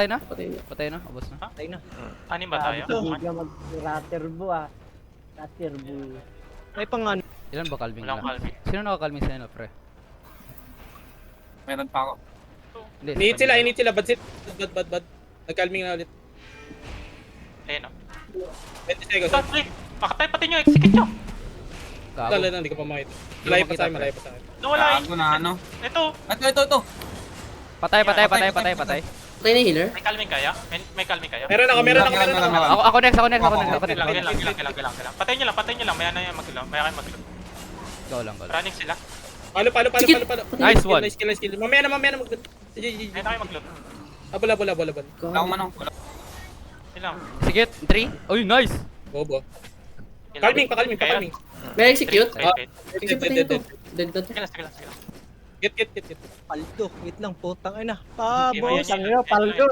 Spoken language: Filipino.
Patay na? Patay na. Patay na, ubos na. Patay na. Anim ba tayo? Hindi ka mag-raterbo ah. Raterbo. May pang ano. Ilan ba calming Walang na? calming. Sino naka-calming sa inyo, pre? Meron pa ako. Hindi, Init sila, bad. Nag-calming na ulit. Ayun o. 20 seconds. Stop, Rick! Makatay pati nyo, execute nyo! Gago. Dala na, hindi ko pa makita. Malayo pa sa akin, malayo pa sa akin. Nawala eh. Ako na ano. Ito, Ito. Patay. Patay na yung healer. may calming kaya? May calming kaya? Meron ako. Ako next. Kailang. Patayin nyo lang. Maya na yung mag-ilaw. Maya kayo mag-ilaw. Go lang. Running sila. Palo. Nice one. Nice kill. Mamaya na mag... Maya na kayo mag-ilaw. Bola. Wala akong manong. Ilang. Sige, 3. Uy, nice! Bobo. Calming. May execute. Wait. Execute patay na to. Dead. Sige lang. Get. Paldo. Wait lang, putang ina. Game, Pabo. ayan, Paldo.